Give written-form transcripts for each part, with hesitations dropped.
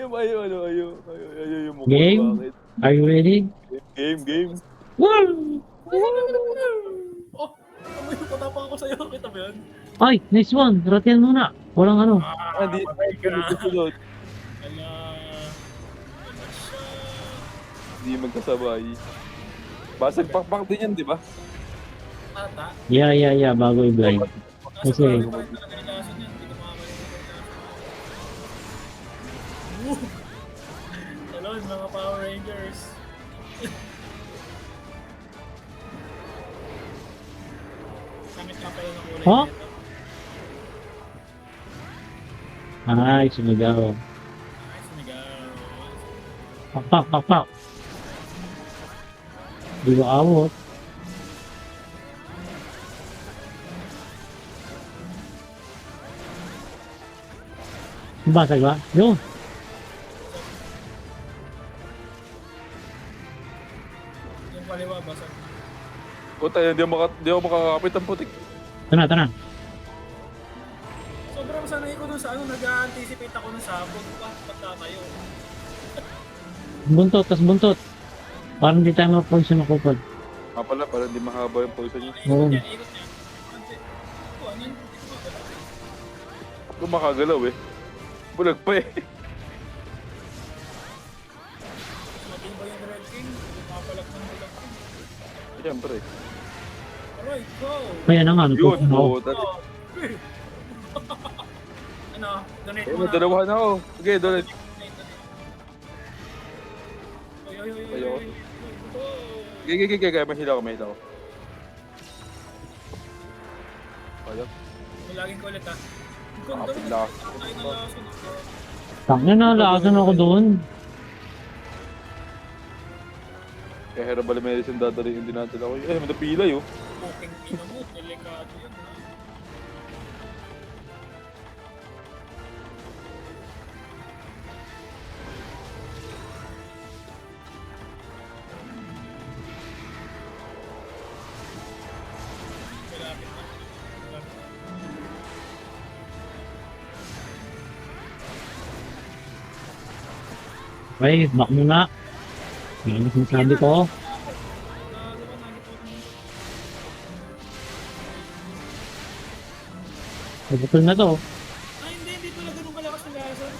ayaw yung mukha. Game? Bakit? Are you ready? Game. Woo! Oh, amoy patapang ako sa'yo. Kita mo yun? Ay, nice one. Ratian muna. Walang ano. Hindi, Patay ka. sunod. Ala. Wala siya. Hindi magkasabay. Basag pakpak din yan, di ba? Ata. Yeah. Bago i-blind. Kaso Kasi- grabe pa rin talaga yung lason yan. Hindi ko makakalimutan yung lason. Woo! Talon, mga Power Rangers. Samit nga pala ng kulay Huh? nito. Ay, sumigaw. Ay, sinigaw. Pak. Di ko awot. Basag ba? Yun. Yung kaliwa, basag. Puta, di ako makakapit ang putik. Tara. Sobrang sanay ko dun sa nag-a-anticipate ako ng sabog pagtatayo. Buntot. Parang di tayo ma-poison na kupad. Pala, hindi mahaba yung pulsa niya. Oo. Ikot yan. Oh, ano yun? Kung makagalaw eh. Bulag pa eh. Matibay yung Red King. Pumapalag ng Red King. Siyempre. Alright, go! Kaya na nga, Yun, nagpupuno. puta. Oh. Ano? Donate Eh, mo na. madalawahan ako. Sige, donate. Oy. Sige, may hila ko. Ayaw. Malaging ko ulit ha. Ang Kapit ganda lang. mo. Tayo na lason. Tangin na, lakasan ako doon. Kaya herbal medicine dadaliin din natin ako. Eh, may napilay oh. Booking ina mo. Delikado yun ha. Malapit na. Okay, back muna. Yan ang sinasabi ko. Pagpapal na to. Ay, hindi pala ganun kalakas ng lason.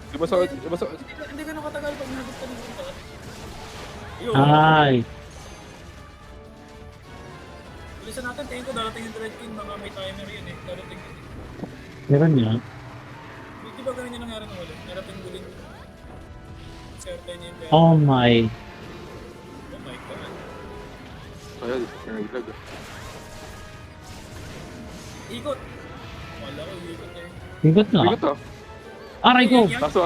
Di ba sa... Hindi ganun katagal pag nagot ka ng punta. Yun. Ay, Bilisan natin, tingin ko darating yung Red King, mga may timer yun eh. Darating yun. meron niya. Di ba ganun yung nangyari ng ulit? Darating ulit. Certain yun kaya. Oh my. Oh my God. Kaya, naglag ah. Ikot! Wala ko, ikot eh. Bigot na. Bigot ah. Aray ko! Kaso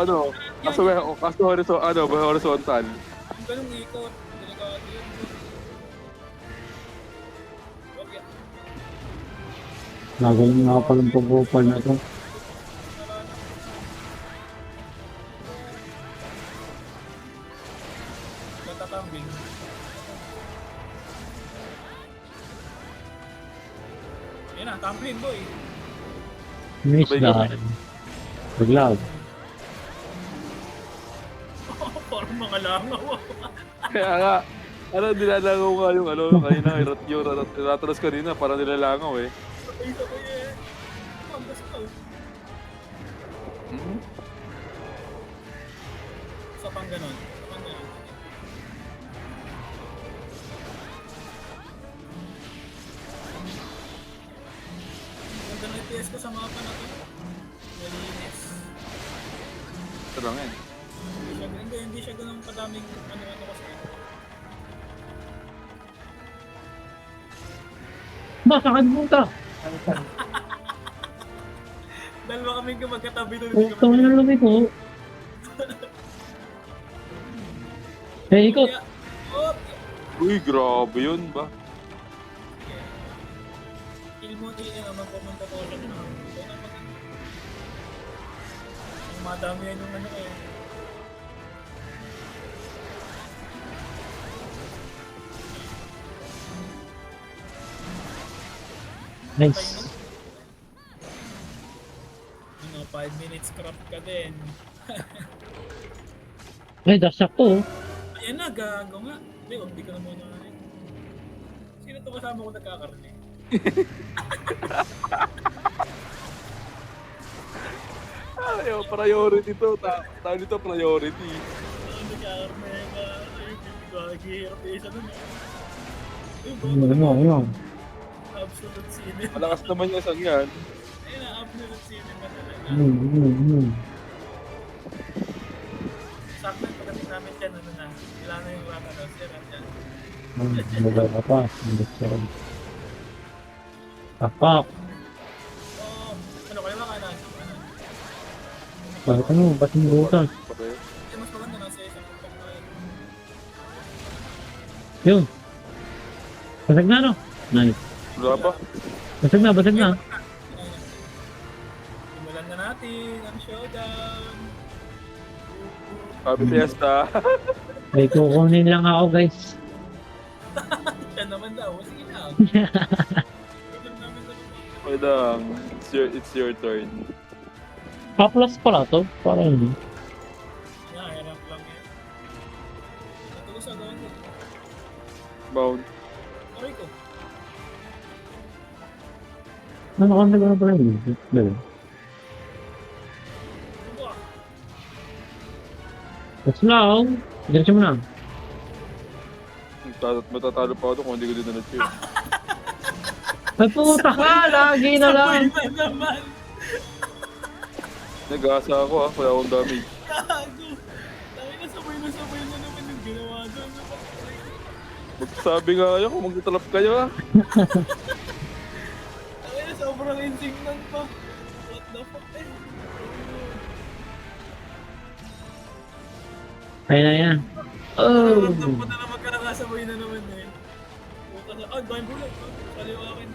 horizontal. Yung ganung ikot. Delikado yun. Wag yan. Nagaling nga pala ng pagpapal na to. Natatambing. Yan na, tumbling boy. Miss dahil. Paglag. Parang mga langaw. Kaya nga, nilalangaw nga yung kanina, yung Rathalos kanina, parang nilalangaw eh. Sabay-sabay eh. Ang basta. Sa pang ganon. Ganda ng FPS ko sa mapa na to. Malinis. Ito lang eh. Hindi siya ganun kadaming ano kasi. Bakit punta? Dalawa kaming magkatabi doon. Ito na lumi ko. Eh, ikot. Oh! Uy, grabe yun ba? Ilmo naman pumunta ko lang na. Ang madami yan yung ano eh. Nice. Ano, 5 minutes craft ka din. Ay, dasak to. Ayan na, gago nga. Hindi, hindi ko na muna. Sino to kasama ko nagkakarne? Ayaw, priority to. Tao nito, priority. Ano nagkakarne ka? Ay, gagi. Hirap yung isa nun eh. Ano. Absolute cinema. Malakas naman yung isang yan. Ayun na, absolute cinema talaga. Sakto yung pagdating namin dyan, ano na. Kailangan na yung rata daw. Sirat yan. Maganda pa. Tapak. Oo. Ano, kaya ba kanan? Bakit ano? Ba't yung butas? Pare. Eh, mas maganda nasa isang pagkain. Yun. Basag na, no? Nice. Wala pa. Basag na. Ayun na. Simulan na natin ang showdown. Happy Fiesta. May kukunin lang ako, guys. Siya naman daw. Sige na. Tignan namin sa baba. Okay lang. It's your turn. Pa-plus pala to. Para hindi. Hirap lang yan. Natulog sa gawin ko. Bound. Aray ko. Ano ka na pala yun? Dali. Ano ba? Let's now. Diretso mo na. Matatalo pa ako kung hindi ko dinanat yun. Ay puta ka! Lagi na lang! Sabay na naman. Nag-asa ako ha. Wala akong damage. Gago. Tayo na sabay na naman yung ginawa doon. Magsasabi nga kayo kung magtatalap kayo ha. Tayo na sobrang insignan pa. What the fuck eh. Ayun na yan. Oh! Ramdam ko na na magkakasabay na naman eh. Buka na. Ah, dahil bulag. Kaliwakin.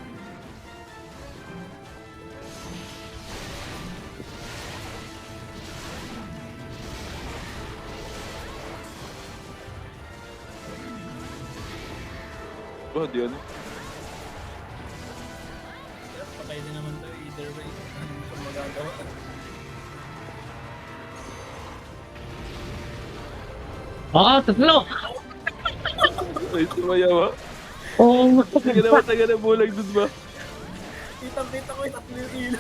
Ba, di ano. Patay din naman to either way. Ano mo magagawa? Oo, tatlo! Ay, sumaya ba? Oo, Sige na, matagal na bulag dun ba? Kitang-kita ko yung tatlo yung ilo.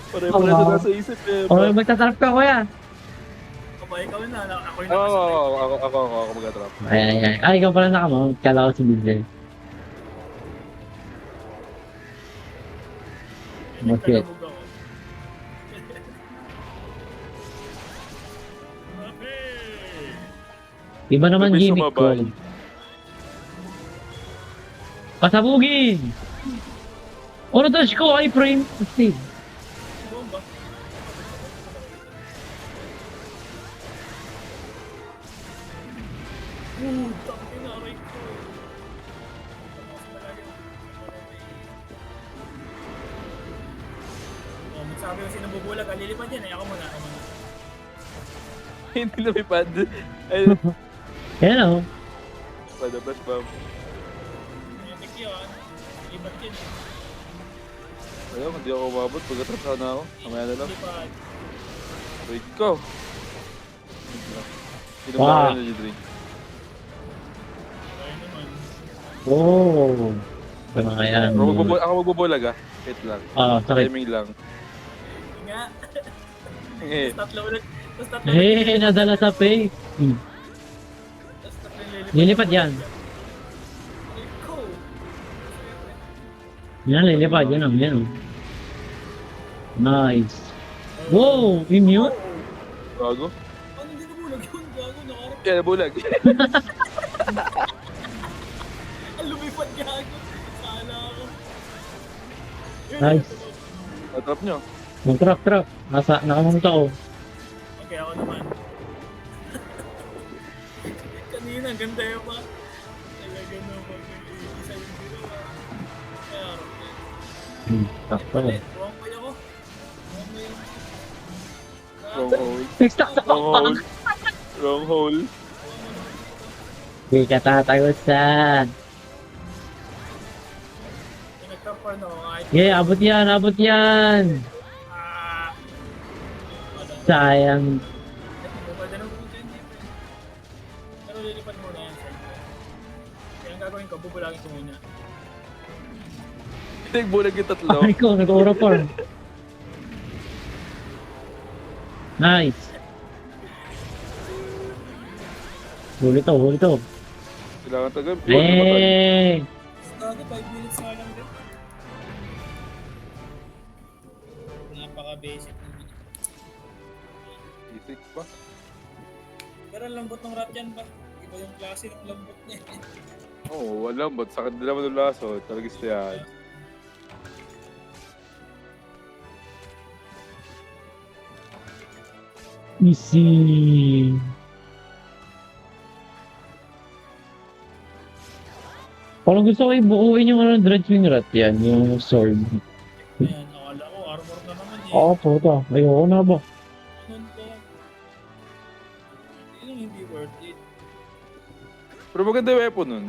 Pare-pare na nasa isip eh. Oo, magtatrap ka kuya. Kapag ikaw na, ako yung Ako mag-atrap. Ay. Ay, ikaw pala nakamount. Kala ko si Bizel. Okay. Nagtagamog ako. Okay. Iba naman May gimmick ko. sumabay. Pasabugin! Ano touch ko? Ay, frame. Steve. Bomba. Tangin na, aray ko. Tamas talaga. Oh, magsabi ko sino bubulag. Lilipad yan eh. Ako muna. Hindi na may pad. Ay, Yan o. pad na flash bomb. Matik yun. Lilipat yan eh. Ayaw, hindi ako umabot. Pag-atrap sana ako. Kamaya na lang. Lilipat. Wait ko. Sino Wow. ba energy drink? Ayun naman. Oh. Ito na kaya. Ako magbubulag ah. Wait lang. Sakit. Timing lang. Yun nga. Eh, Tatlo ulit. Tapos tatlo Eh, nadala sa pay. Tapos tatlo yung Lilipad yan. Aray ko. Yan, lilipad. Yan o. Yan o. Nice. Wow! Immune? gago. Ano hindi nabulag yun? Gago, nakarap. Yan, bulag. Ang lumipad gago. Sala ako. Yun, Nice. Atrap nyo. Mag-trap. Nakamunta ko. Okay, ako naman. Kanina, ang ganda yun pa. Talaga naman. Isa yung ginawa. Kaya harap yan. Sakto. Wrong way ako. Wrong way. Wrong hole. Stuck sa Wrong hole. Wrong hole. Di ka tatagusan. Nag-trap pa no, kahit Yeah, abot yan, abot yan. Ah! Wala. Sayang. Pwede na pumunta yung jeep. Pero lilipad muna yan sa inyo. Kaya ang gagawin ko, bubulagin ko muna. Hindi, bulag yung tatlo. Ay ko, nag-aura par. Nice. Huli to, huli to. Kailangan tagal. Bulag na matay. Eh, Dati 5 minutes nga lang din. Napaka-basic naman. Isik pa. Pero ang lambot ng rat yan ba? Iba yung klase ng lambot niya. Oo, wala. Ba't sakit din naman ng laso? Talagis na yan. easy. Parang gusto ko ibuuin yung ano, dredging rat yan, yung sword. Ayan, akala ko armor na naman eh. Oo, puta. Ayoko na ba? Ganun to. Yun ang hindi worth it. Pero maganda yung weapon nun.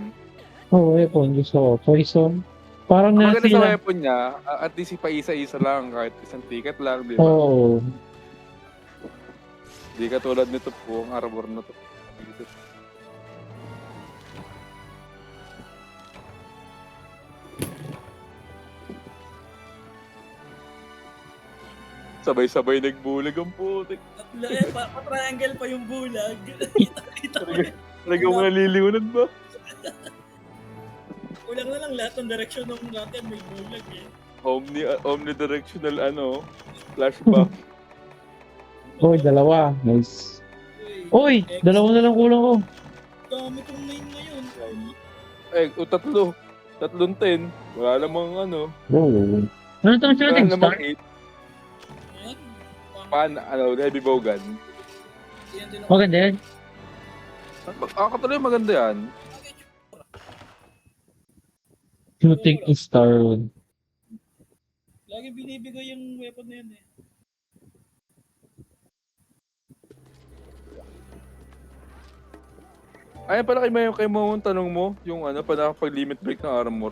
Oo, weapon. Gusto ko. Poison. Parang Ang maganda sa nasila. weapon niya, at least ipa-isa-isa lang, kahit isang ticket lang, di ba? Oo. Di katulad nito po, ang armor na to. Sabay-sabay nagbulag ang putik. Tatlo eh, pa-triangle pa yung bulag. Kita ko eh. Talagang mga liliwanag ba? Kulang na lang lahat ng direksyon ng natin may bulag eh. Omnidirectional flashback. Uy, dalawa. Nice. Uy, dalawa na lang kulang ko. Dami kong main ngayon. Tatlo. Tatlong 10. Wala namang Oo. Ano itong Wala shooting namang star? 8. Ayan. Heavy bowgun. Yan din ako. Maganda yan. Katuloy maganda yan. Shooting star. Lagi binibigay yung weapon na yan eh. Ayun pala kay Mo yung tanong mo, yung pa nakapag-limit break ng armor.